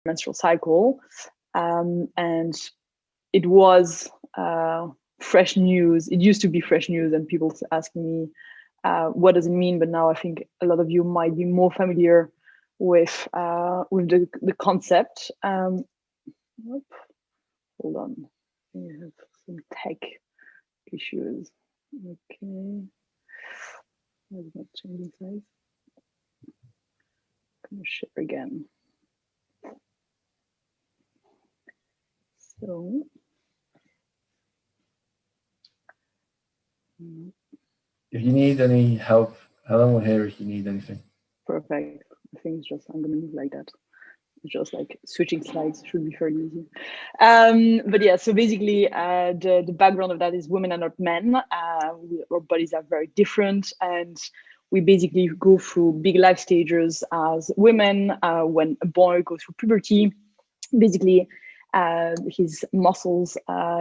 menstrual cycle. And it was fresh news. It used to be fresh news, and people asking me, what does it mean? But now I think a lot of you might be more familiar with the concept. Hold on, we have some tech issues. Okay, it's not changing size. I'm gonna share again. So. If you need any help, Helen will hear if you need anything. Perfect. I think it's just, I'm gonna move like that. Just like switching slides should be fairly easy. But yeah, so basically the background of that is women are not men. Our bodies are very different, and we basically go through big life stages as women. When a boy goes through puberty, basically his muscles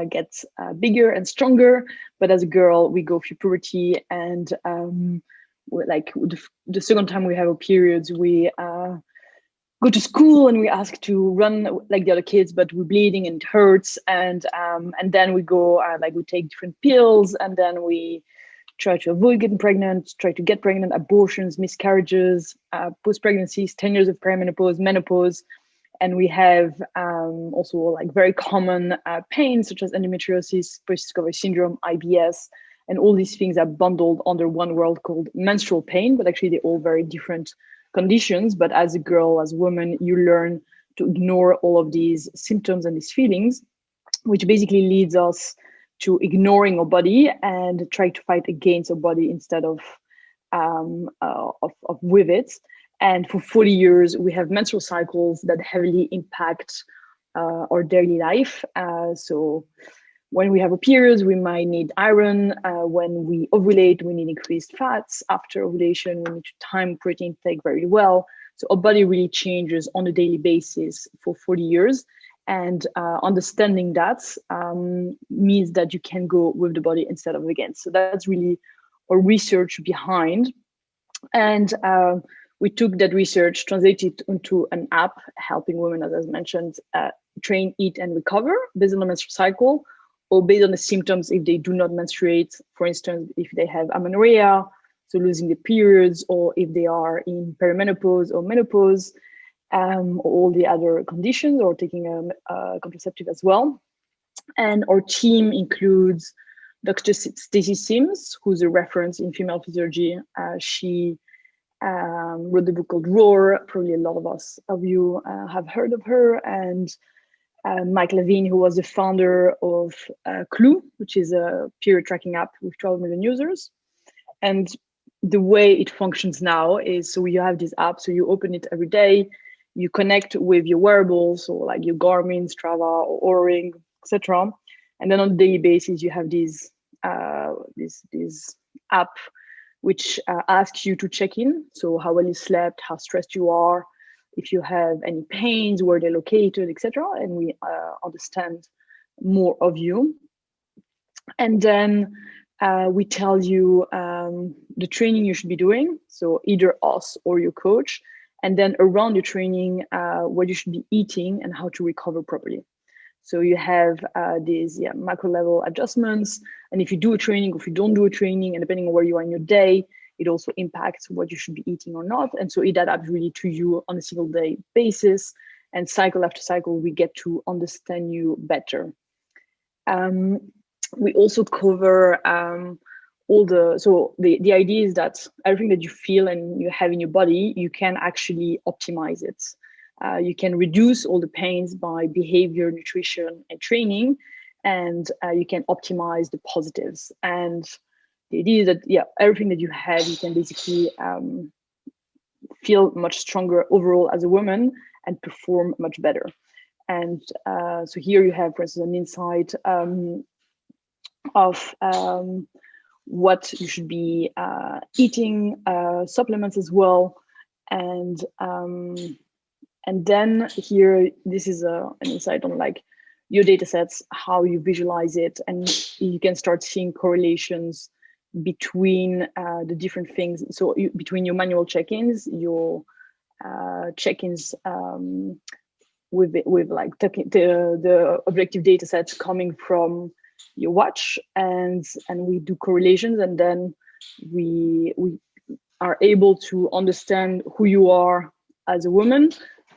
get bigger and stronger. But as a girl, we go through puberty, and like the second time we have our periods, we go to school and we ask to run like the other kids, but we're bleeding and it hurts. And then we go like we take different pills, and then we try to avoid getting pregnant, try to get pregnant, abortions, miscarriages, post-pregnancies, 10 years of perimenopause, menopause. And we have also like very common pains such as endometriosis, polycystic ovary syndrome, IBS, and all these things are bundled under one word called menstrual pain, but actually they're all very different conditions. But as a girl, as a woman, you learn to ignore all of these symptoms and these feelings, which basically leads us to ignoring our body and try to fight against our body instead of with it. And for 40 years, we have menstrual cycles that heavily impact our daily life. So when we have a period, we might need iron. When we ovulate, we need increased fats. After ovulation, we need to time protein intake very well. So our body really changes on a daily basis for 40 years. And understanding that means that you can go with the body instead of against. So that's really our research behind. And we took that research, translated into an app helping women, as I mentioned, train, eat, and recover based on the menstrual cycle, or based on the symptoms if they do not menstruate. For instance, if they have amenorrhea, so losing the periods, or if they are in perimenopause or menopause, or all the other conditions, or taking a contraceptive as well. And our team includes Dr. Stacy Sims, who's a reference in female physiology. She wrote the book called Roar. Probably a lot of you have heard of her. And Mike Levine, who was the founder of Clue, which is a period tracking app with 12 million users. And the way it functions now is, so you have this app, so you open it every day, you connect with your wearables, so like your Garmin, Strava, or Oura, etc. And then on a daily basis, you have this app which asks you to check in. So how well you slept, how stressed you are, if you have any pains, where they're located, etc. And we understand more of you. And then we tell you the training you should be doing. So either us or your coach. And then around your training, what you should be eating and how to recover properly. So you have these macro level adjustments. And if you do a training, or if you don't do a training, and depending on where you are in your day, it also impacts what you should be eating or not. And so it adapts really to you on a single day basis. And cycle after cycle, we get to understand you better. We also cover so the idea is that everything that you feel and you have in your body, you can actually optimize it. You can reduce all the pains by behavior, nutrition, and training, and you can optimize the positives. And the idea is that, everything that you have, you can basically feel much stronger overall as a woman and perform much better. And so here you have, for instance, an insight of what you should be eating, supplements as well. And then here, this is an insight on like your data sets, how you visualize it, and you can start seeing correlations between the different things. So between your manual check-ins, your check-ins with like the objective data sets coming from your watch, and we do correlations, and then we are able to understand who you are as a woman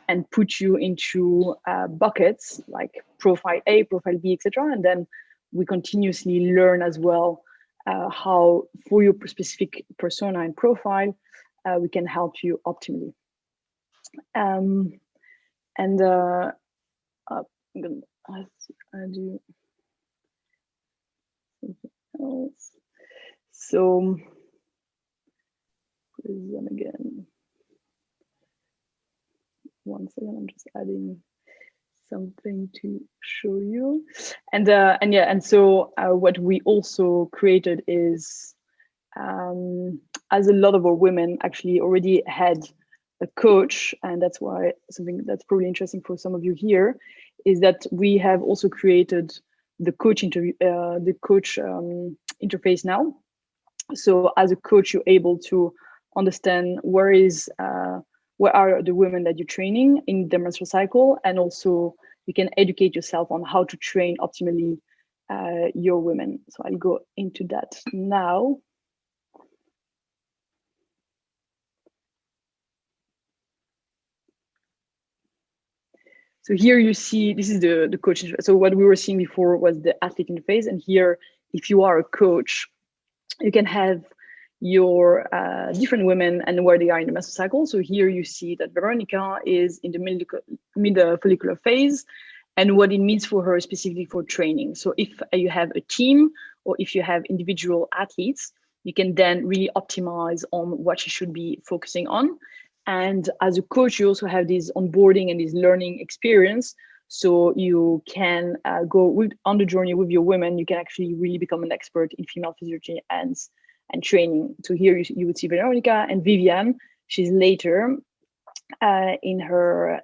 and put you into buckets like profile A, profile B, etc. And then we continuously learn as well how, for your specific persona and profile, we can help you optimally. And I'm gonna do something else. So, prism again. One second, I'm just adding something to show you. And so what we also created is, as a lot of our women actually already had a coach, and that's why something that's probably interesting for some of you here is that we have also created the coach interface now. So as a coach, you're able to understand where are the women that you're training in the menstrual cycle, and also you can educate yourself on how to train optimally your women. So I'll go into that now. So here you see, this is the coach interface. So what we were seeing before was the athlete interface. And here, if you are a coach, you can have your different women and where they are in the menstrual cycle. So here you see that Veronica is in the mid follicular phase, and what it means for her specifically for training. So if you have a team or if you have individual athletes, you can then really optimize on what she should be focusing on. And as a coach, you also have this onboarding and this learning experience. So you can go on the journey with your women. You can actually really become an expert in female physiology and training. So here you would see Veronica and Viviane. She's later in her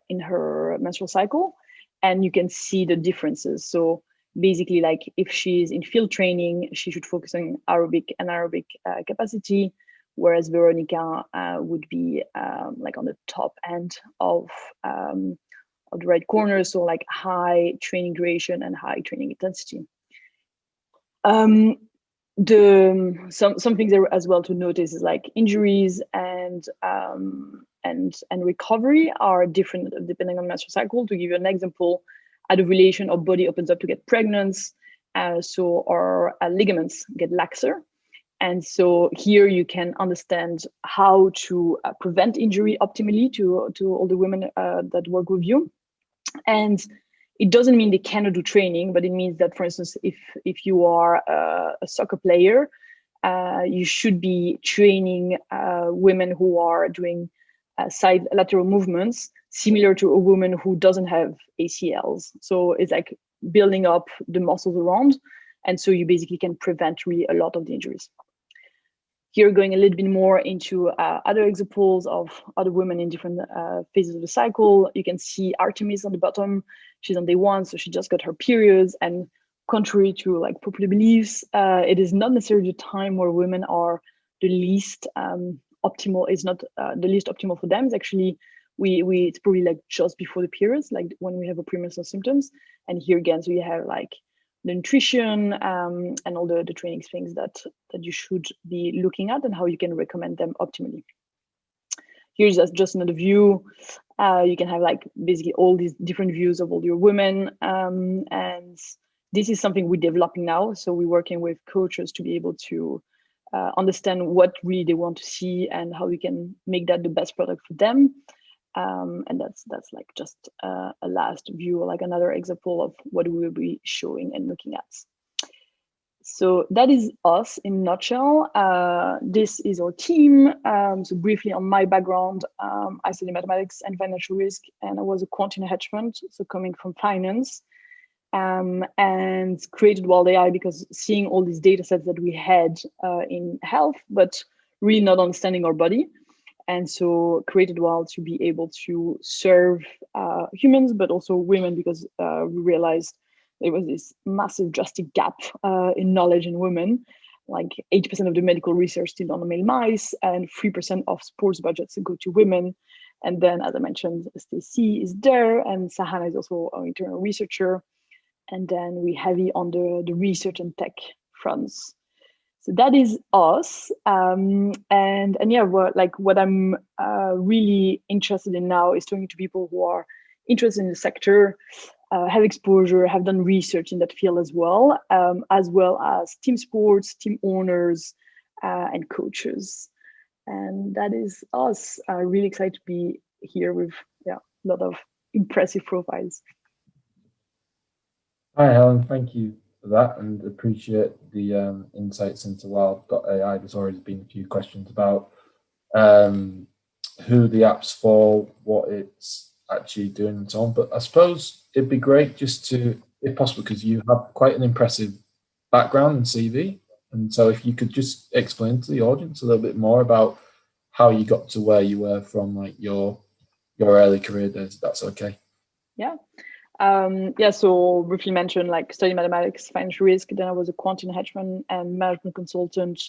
menstrual cycle, and you can see the differences. So basically, like if she's in field training, she should focus on aerobic and anaerobic capacity, whereas Veronica would be like on the top end of the right corner, so like high training duration and high training intensity. Some things that as well to notice is like injuries and recovery are different depending on menstrual cycle. To give you an example, at ovulation, our body opens up to get pregnant, so our ligaments get laxer. And so here you can understand how to prevent injury optimally to all the women that work with you. And it doesn't mean they cannot do training, but it means that, for instance, if you are a soccer player, you should be training women who are doing side lateral movements, similar to a woman who doesn't have ACLs. So it's like building up the muscles around. And so you basically can prevent really a lot of the injuries. Here, going a little bit more into other examples of other women in different phases of the cycle. You can see Artemis on the bottom. She's on day 1, so she just got her periods. And contrary to like popular beliefs, it is not necessarily the time where women are the least optimal. It's not the least optimal for them. It's actually it's probably like just before the periods, like when we have a premenstrual symptoms. And here again, so you have like the nutrition and all the training things that you should be looking at and how you can recommend them optimally. Here's just another view. You can have like basically all these different views of all your women. And this is something we're developing now. So we're working with coaches to be able to understand what really they want to see and how we can make that the best product for them. And that's like just a last view, or like another example of what we will be showing and looking at. So that is us in a nutshell. This is our team. So briefly on my background, I studied mathematics and financial risk, and I was a quant in hedgefund, so coming from finance, and created Wild AI because seeing all these data sets that we had in health, but really not understanding our body. And so created Wild to be able to serve humans, but also women, because we realized there was this massive drastic gap in knowledge in women. Like 80% of the medical research still on the male mice, and 3% of sports budgets go to women. And then, as I mentioned, Stacy is there, and Sahana is also our internal researcher. And then we heavy on the research and tech fronts. So that is us. And yeah, what I'm really interested in now is talking to people who are interested in the sector, have exposure, have done research in that field as well as team sports, team owners, and coaches. And that is us. Really excited to be here with a lot of impressive profiles. Hi, Helen. Thank you for that, and appreciate the insights into Wild.ai. There's already been a few questions about who the app's for, what it's actually doing, and so on. But I suppose it'd be great just to, if possible, because you have quite an impressive background and CV, and so if you could just explain to the audience a little bit more about how you got to where you were from, like your early career days, if that's okay. Yeah. So briefly mentioned, like studying mathematics, financial risk. Then I was a quant enhancement and management consultant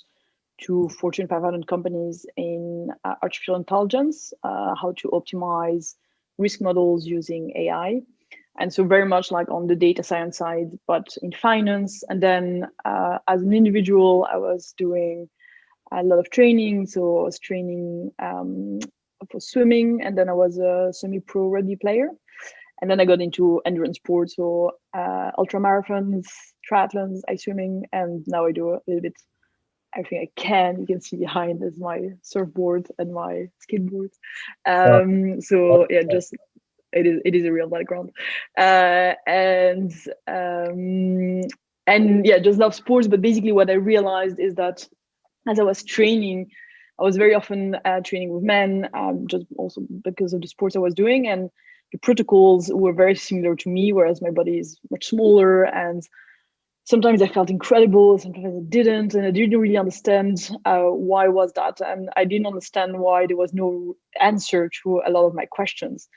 to Fortune 500 companies in artificial intelligence, how to optimize risk models using AI. And so very much like on the data science side, but in finance. And then as an individual, I was doing a lot of training. So I was training for swimming, and then I was a semi-pro rugby player. And then I got into endurance sports, so ultra marathons, triathlons, ice swimming, and now I do a little bit everything I can. You can see behind is my surfboard and my skateboard. So yeah, just it is a real background, and yeah, just love sports. But basically, what I realized is that as I was training, I was very often training with men, just also because of the sports I was doing, and the protocols were very similar to me, whereas my body is much smaller, and sometimes I felt incredible, sometimes I didn't, and I didn't really understand why was that, and I didn't understand why there was no answer to a lot of my questions.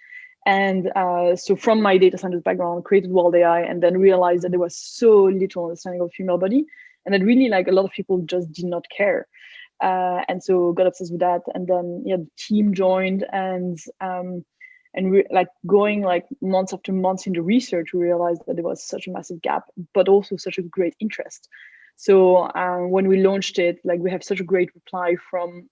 And so from my data science background, created Wild.ai, and then realized that there was so little understanding of the female body, and that really like a lot of people just did not care. And so got obsessed with that, and then the team joined, and like going like months after months into research, we realized that there was such a massive gap, but also such a great interest. So when we launched it, like we have such a great reply from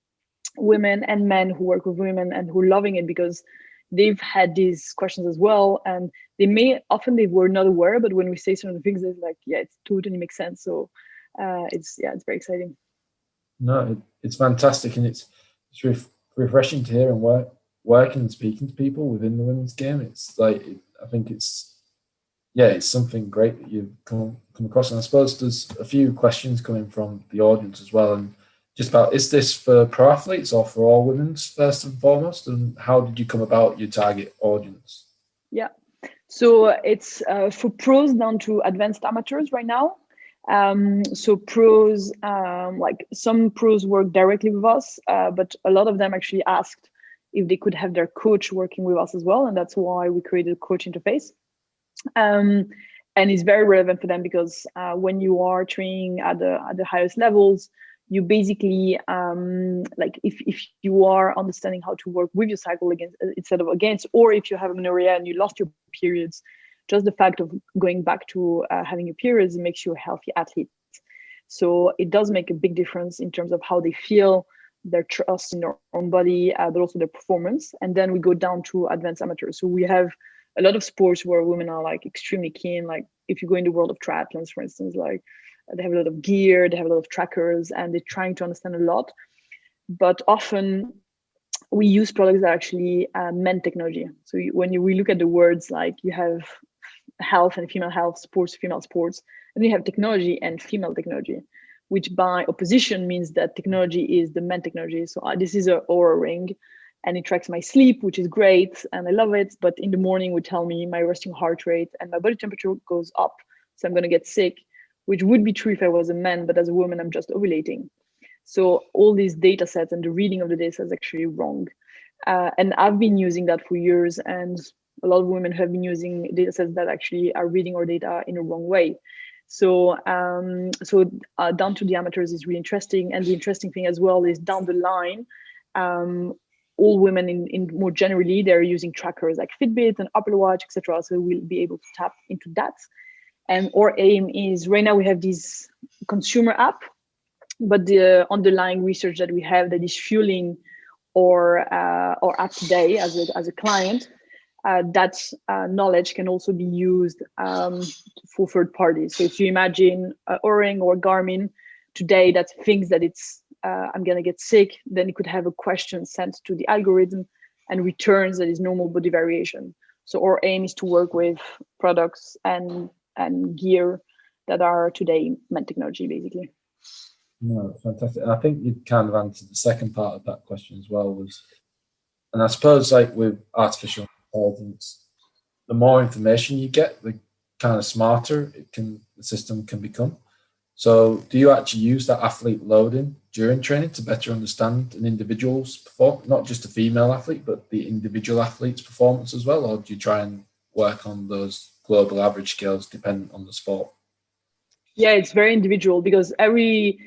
women and men who work with women and who are loving it, because they've had these questions as well, and they were not aware, but when we say certain things, it's like, yeah, it totally makes sense. So it's very exciting. No, it's fantastic, and it's refreshing to hear and working and speaking to people within the women's game. It's like I think it's something great that you've come across. And I suppose there's a few questions coming from the audience as well, and just about, is this for pro athletes or for all women's first and foremost, and how did you come about your target audience? Yeah, so it's for pros down to advanced amateurs right now. So pros, like some pros work directly with us, but a lot of them actually asked if they could have their coach working with us as well, and that's why we created a coach interface. And it's very relevant for them because when you are training at the highest levels, you basically like if you are understanding how to work with your cycle against instead of against, or if you have amenorrhea and you lost your periods, just the fact of going back to having your periods makes you a healthy athlete. So it does make a big difference in terms of how they feel, their trust in their own body, but also their performance. And then we go down to advanced amateurs. So we have a lot of sports where women are like extremely keen. Like if you go in the world of triathlons, for instance, like they have a lot of gear, they have a lot of trackers, and they're trying to understand a lot. But often we use products that are actually men technology. So we look at the words, like you have health and female health, sports, female sports, and you have technology and female technology, which by opposition means that technology is the men technology. So this is an Oura ring, and it tracks my sleep, which is great, and I love it. But in the morning, would tell me my resting heart rate and my body temperature goes up, so I'm going to get sick, which would be true if I was a man, but as a woman, I'm just ovulating. So all these data sets and the reading of the data is actually wrong. And I've been using that for years, and a lot of women have been using data sets that actually are reading our data in a wrong way. So down to the amateurs is really interesting. And the interesting thing as well is down the line, all women in more generally, they're using trackers like Fitbit and Apple Watch, etc. So we'll be able to tap into that. And our aim is, right now we have this consumer app, but the underlying research that we have that is fueling our app today as a client, that knowledge can also be used for third parties. So if you imagine Oring or Garmin today that thinks that it's I'm gonna get sick, then it could have a question sent to the algorithm and returns that is normal body variation. So our aim is to work with products and gear that are today med technology, basically. No, fantastic. I think you kind of answered the second part of that question as well, and I suppose like with artificial intelligence, the more information you get, the kind of smarter the system can become. So do you actually use that athlete loading during training to better understand an individual's performance, not just a female athlete, but the individual athlete's performance as well? Or do you try and work on those global average scales dependent on the sport? Yeah, it's very individual because every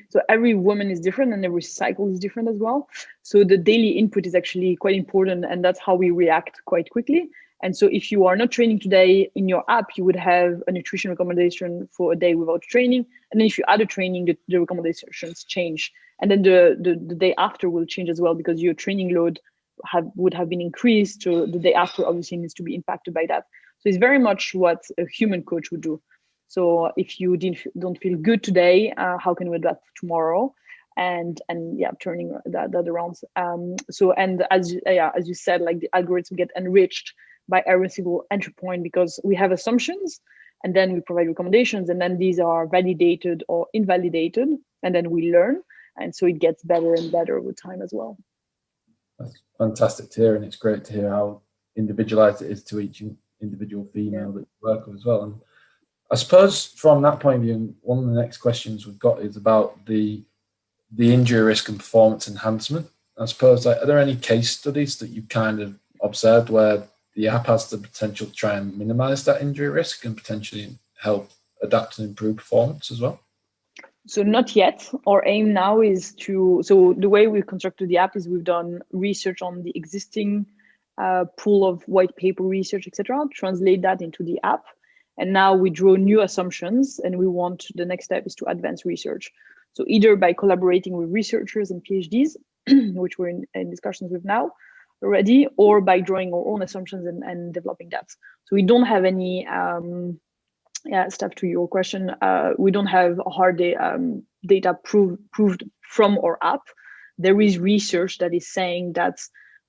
woman is different and every cycle is different as well. So the daily input is actually quite important, and that's how we react quite quickly. And so if you are not training today, in your app, you would have a nutrition recommendation for a day without training. And then if you add a training, the recommendations change. And then the day after will change as well, because your training load would have been increased. So the day after obviously needs to be impacted by that. So it's very much what a human coach would do. So if you don't feel good today, how can we adapt tomorrow? And yeah, turning that around. So, and as you said, like the algorithm get enriched by every single entry point, because we have assumptions and then we provide recommendations, and then these are validated or invalidated, and then we learn. And so it gets better and better with time as well. That's fantastic to hear, and it's great to hear how individualized it is to each individual female that you work with as well. And I suppose from that point of view, one of the next questions we've got is about the injury risk and performance enhancement. I suppose, like, are there any case studies that you've kind of observed where the app has the potential to try and minimize that injury risk and potentially help adapt and improve performance as well? So not yet. Our aim now is so the way we've constructed the app is we've done research on the existing pool of white paper research, etc., translate that into the app. And now we draw new assumptions, and the next step is to advance research. So either by collaborating with researchers and PhDs, which we're in discussions with now already, or by drawing our own assumptions and developing that. So we don't have any, stuff to your question. We don't have hard data proved from our app. There is research that is saying that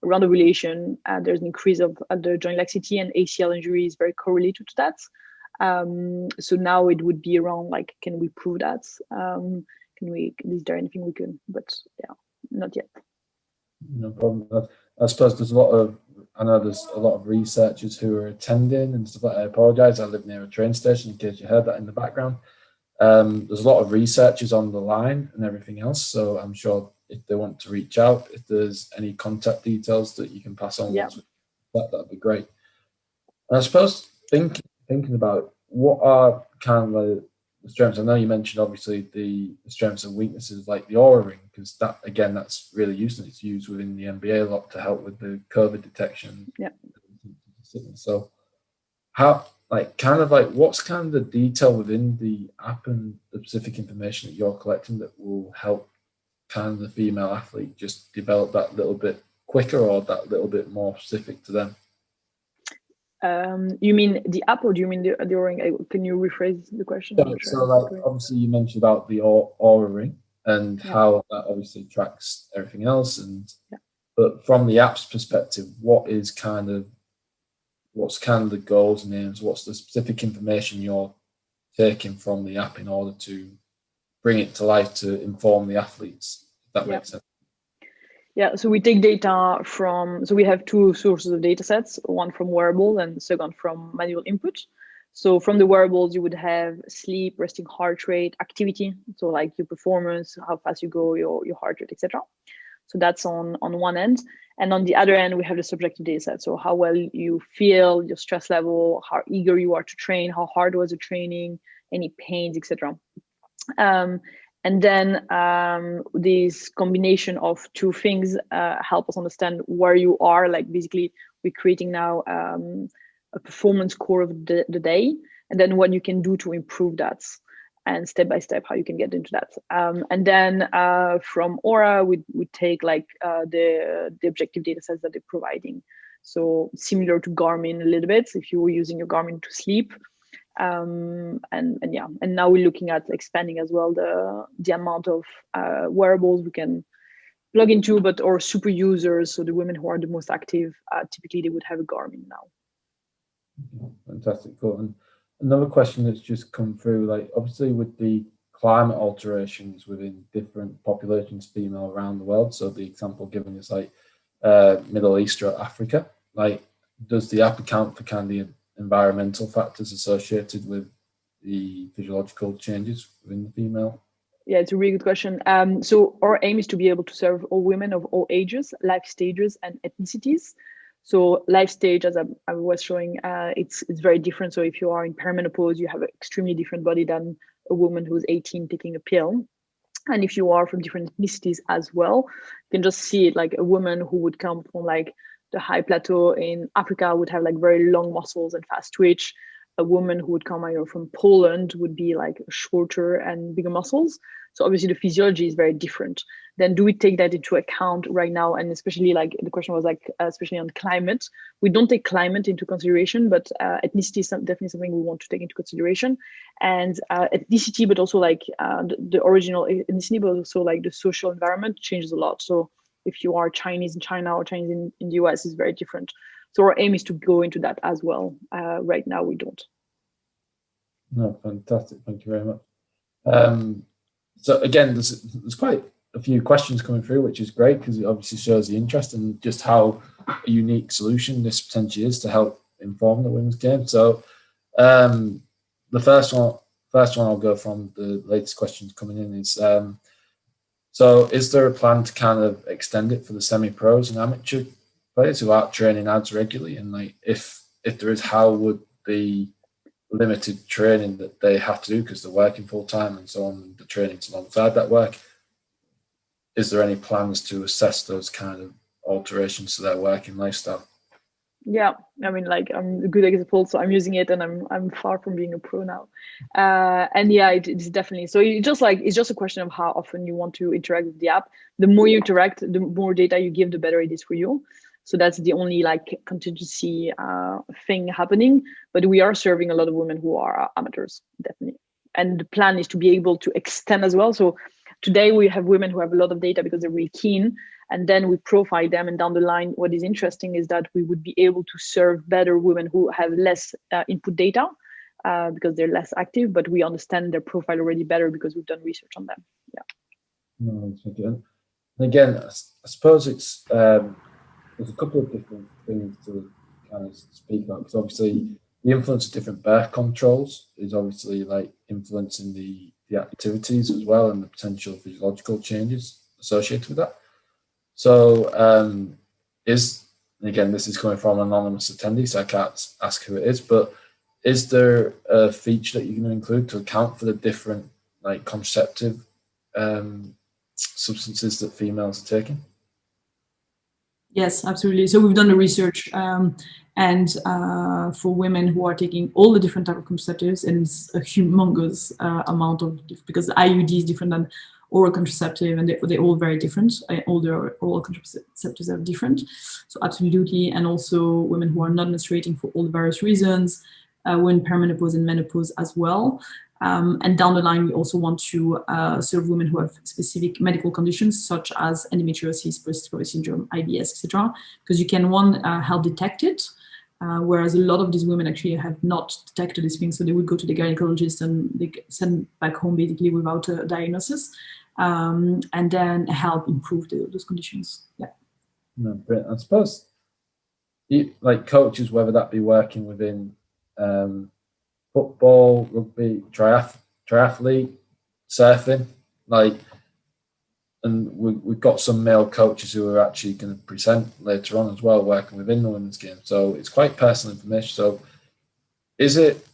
around ovulation, there's an increase of the joint laxity, and ACL injury is very correlated to that. So now it would be around, like, can we prove that? Is there anything we can? But yeah, not yet. No problem. I suppose I know there's a lot of researchers who are attending and stuff like that. I apologize, I live near a train station in case you heard that in the background. There's a lot of researchers on the line and everything else, so I'm sure if they want to reach out, if there's any contact details that you can pass on, that'd be great. And I suppose thinking about what are kind of the strengths. I know you mentioned obviously the strengths and weaknesses, like the Aura Ring, because that, again, that's really used, and it's used within the NBA a lot to help with the COVID detection. Yeah. So what's kind of the detail within the app and the specific information that you're collecting that will help kind of the female athlete just develop that little bit quicker, or that little bit more specific to them? You mean the app, or do you mean the Ring? Can you rephrase the question? So like, obviously you mentioned about the Aura Ring and how that obviously tracks everything else, but from the app's perspective, what's kind of the goals and aims? What's the specific information you're taking from the app in order to bring it to life to inform the athletes? If that makes sense. Yeah, so we take data so we have two sources of data sets, one from wearable and second from manual input. So from the wearables, you would have sleep, resting heart rate, activity, so like your performance, how fast you go, your heart rate, etc. So that's on one end. And on the other end, we have the subjective data set. So how well you feel, your stress level, how eager you are to train, how hard was the training, any pains, etc. And then this combination of two things help us understand where you are. Like basically, we're creating now a performance core of the day, and then what you can do to improve that, and step by step how you can get into that. And then from Aura, we take like the objective data sets that they're providing. So similar to Garmin a little bit, if you were using your Garmin to sleep. And yeah, and now we're looking at expanding as well the amount of wearables we can plug into, but or super users. So the women who are the most active, typically they would have a Garmin now. Fantastic, cool. And another question that's just come through, like obviously with the climate alterations within different populations, female around the world. So the example given is like Middle East or Africa. Like, does the app account for kind of environmental factors associated with the physiological changes within the female? Yeah, it's a really good question. So our aim is to be able to serve all women of all ages, life stages, and ethnicities. So life stage, as I was showing, it's very different. So if you are in perimenopause, you have an extremely different body than a woman who's 18 taking a pill. And if you are from different ethnicities as well, you can just see it. Like a woman who would come from like the high plateau in Africa would have like very long muscles and fast twitch. A woman who would come from Poland would be like shorter and bigger muscles. So obviously the physiology is very different. Then do we take that into account right now? And especially like the question was like, especially on climate, we don't take climate into consideration, but ethnicity is definitely something we want to take into consideration. And ethnicity, but also like the original ethnicity, but also like the social environment changes a lot. So if you are Chinese in China or Chinese in the US is very different. So our aim is to go into that as well. Right now we don't. No, fantastic. Thank you very much. So again, there's quite a few questions coming through, which is great because it obviously shows the interest and just how a unique solution this potentially is to help inform the women's game. So the first one I'll go from the latest questions coming in is, so is there a plan to kind of extend it for the semi-pros and amateur players who aren't training ads regularly? And like, if there is, how would the limited training that they have to do because they're working full time and so on, the training's alongside that work, is there any plans to assess those kind of alterations to their working lifestyle? Yeah, I mean, like I'm a good example, so I'm using it, and I'm far from being a pro now. And yeah, it's definitely so. It's just a question of how often you want to interact with the app. The more you interact, the more data you give, the better it is for you. So that's the only like contingency thing happening. But we are serving a lot of women who are amateurs, definitely. And the plan is to be able to extend as well. So today we have women who have a lot of data because they're really keen, and then we profile them. And down the line, what is interesting is that we would be able to serve better women who have less input data because they're less active, but we understand their profile already better because we've done research on them. Yeah. No, that's good. And again, I suppose it's there's a couple of different things to kind of speak about because obviously the influence of different birth controls is obviously like influencing the activities as well and the potential physiological changes associated with that. So again, this is coming from an anonymous attendee, so I can't ask who it is, but is there a feature that you're going to include to account for the different like contraceptive substances that females are taking? Yes, absolutely. So we've done the research, and for women who are taking all the different type of contraceptives, and it's a humongous amount of, because the IUD is different than oral contraceptive, and they're all very different. All the oral contraceptives are different. So absolutely, and also women who are not menstruating for all the various reasons, women perimenopause and menopause as well. And down the line, we also want to serve women who have specific medical conditions such as endometriosis, post-ovarian syndrome, IBS, etc. Because you can help detect it, whereas a lot of these women actually have not detected these things, so they would go to the gynecologist and they get sent back home basically without a diagnosis, and then help improve those conditions. Yeah. No, brilliant. I suppose, like coaches, whether that be working within football, rugby, triathlete, surfing, like, and we've got some male coaches who are actually going to present later on as well, working within the women's game. So it's quite personal information. So is it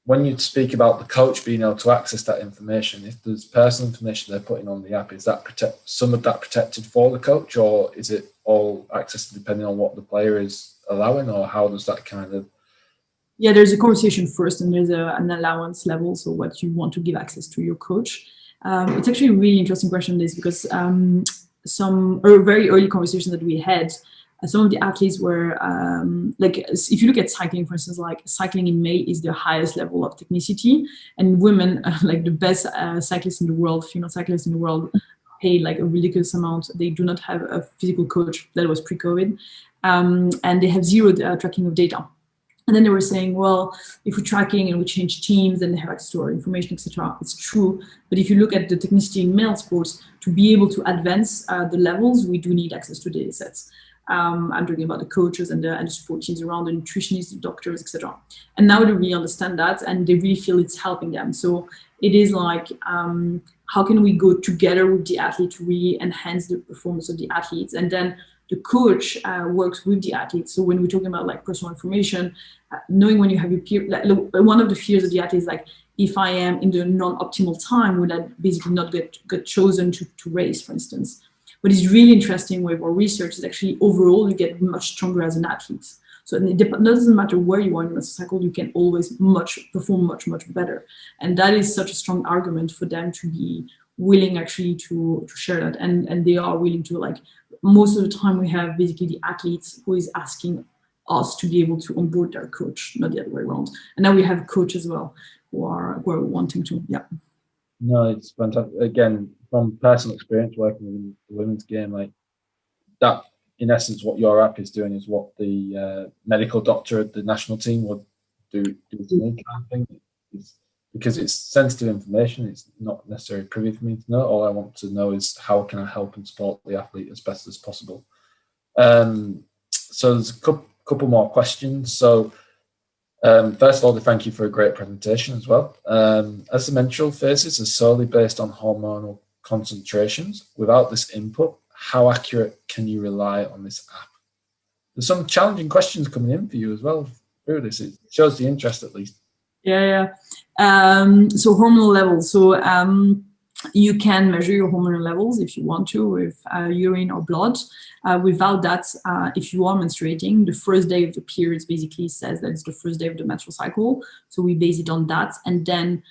when you speak about the coach being able to access that information, if there's personal information they're putting on the app, is that some of that protected for the coach, or is it all accessed depending on what the player is allowing, or how does that kind of? Yeah, there's a conversation first, and there's an allowance level, so what you want to give access to your coach. It's actually a really interesting question, this, because some very early conversations that we had, some of the athletes were like, if you look at cycling, for instance, like cycling in male is the highest level of technicity, and women, like the best cyclists in the world, female cyclists in the world, pay like a ridiculous amount. They do not have a physical coach. That was pre-COVID, and they have zero tracking of data. And then they were saying, well, if we're tracking and we change teams, then they have access to our information, etc. It's true. But if you look at the technicity in male sports, to be able to advance the levels, we do need access to data sets. I'm talking about the coaches and the support teams around, the nutritionists, the doctors, etc. And now they really understand that, and they really feel it's helping them. So it is like, how can we go together with the athlete to really enhance the performance of the athletes? And then the coach works with the athletes. So when we're talking about like personal information, knowing when you have your peer, like, one of the fears of the athlete is like, if I am in the non-optimal time, would I basically not get chosen to race, for instance? What is really interesting with our research is actually overall you get much stronger as an athlete. So it doesn't matter where you are in the cycle, you can always perform much better. And that is such a strong argument for them to be willing actually to share that. And they are willing to, like, most of the time we have basically the athletes who is asking us to be able to onboard their coach, not the other way around. And now we have a coach as well who are wanting to, yeah. No, it's fantastic. Again, from personal experience working in the women's game, like that, in essence, what your app is doing is what the medical doctor at the national team would do to me, kind of thing. It's, because it's sensitive information, it's not necessarily privy for me to know. All I want to know is how can I help and support the athlete as best as possible. So there's a couple more questions. So first of all, thank you for a great presentation as well. As the menstrual phases are solely based on hormonal concentrations, without this input, how accurate can you rely on this app? There's some challenging questions coming in for you as well through this. It shows the interest at least. Yeah. So hormonal levels. So you can measure your hormonal levels if you want to with urine or blood. Without that, if you are menstruating, the first day of the period basically says that it's the first day of the menstrual cycle. So we base it on that. And then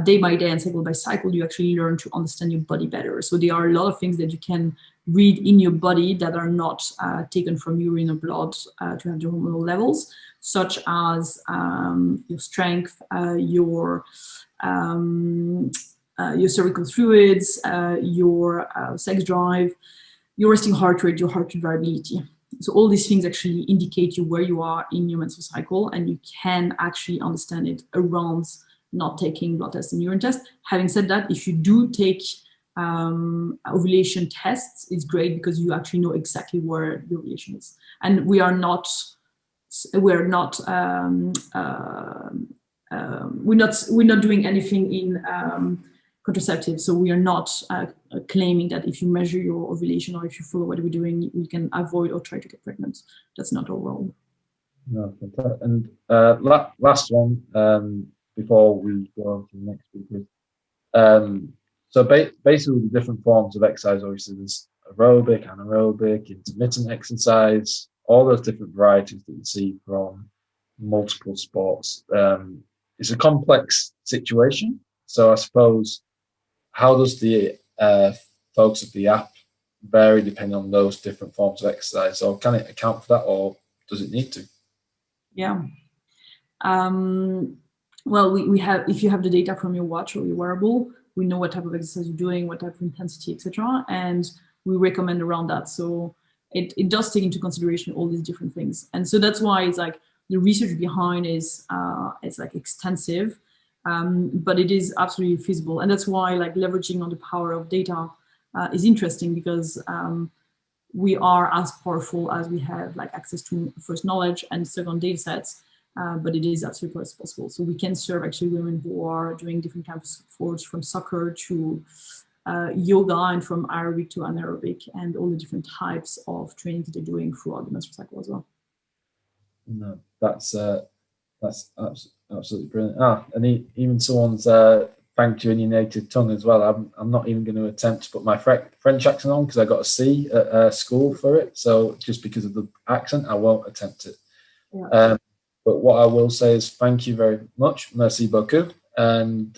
day by day and cycle by cycle, you actually learn to understand your body better. So there are a lot of things that you can read in your body that are not taken from urine or blood to have the hormonal levels, such as your strength, your cervical fluids, your sex drive, your resting heart rate, your heart rate variability. So all these things actually indicate you where you are in your menstrual cycle, and you can actually understand it around not taking blood tests and urine tests. Having said that, if you do take ovulation tests, it's great because you actually know exactly where the ovulation is. And we're not doing anything in contraceptives. So we are not claiming that if you measure your ovulation or if you follow what we're doing, you can avoid or try to get pregnant. That's not our role. No, fantastic. And last one before we go on to the next speaker. So basically, the different forms of exercise, obviously, there's aerobic, anaerobic, intermittent exercise, all those different varieties that you see from multiple sports. It's a complex situation. So I suppose, how does the focus of the app vary depending on those different forms of exercise? Or can it account for that, or does it need to? Yeah. Well, we have, if you have the data from your watch or your wearable, we know what type of exercise you're doing, what type of intensity, etc., and we recommend around that. So it does take into consideration all these different things, and so that's why it's like the research behind is it's like extensive, but it is absolutely feasible, and that's why like leveraging on the power of data is interesting, because we are as powerful as we have like access to first knowledge and second data sets. But it is absolutely possible. So we can serve actually women who are doing different kinds of sports, from soccer to yoga, and from aerobic to anaerobic, and all the different types of training that they're doing throughout the menstrual cycle as well. No, that's Absolutely brilliant. And even someone's thanked you in your native tongue as well. I'm not even going to attempt to put my French accent on because I got a C at school for it. So just because of the accent, I won't attempt it. Yeah. But what I will say is thank you very much. Merci beaucoup. And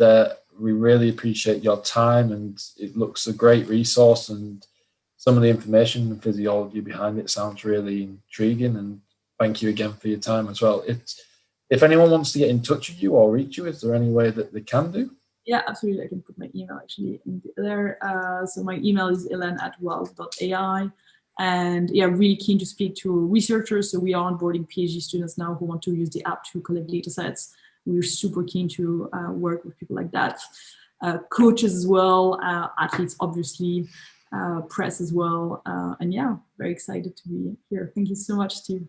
we really appreciate your time, and it looks a great resource, and some of the information and physiology behind it sounds really intriguing. And thank you again for your time as well. If anyone wants to get in touch with you or reach you, is there any way that they can do? Yeah, absolutely. I can put my email actually in there. So my email is elen@wells.ai. And yeah, really keen to speak to researchers. So we are onboarding PhD students now who want to use the app to collect data sets. We're super keen to work with people like that. Coaches as well, athletes obviously, press as well. And yeah, very excited to be here. Thank you so much, Steve.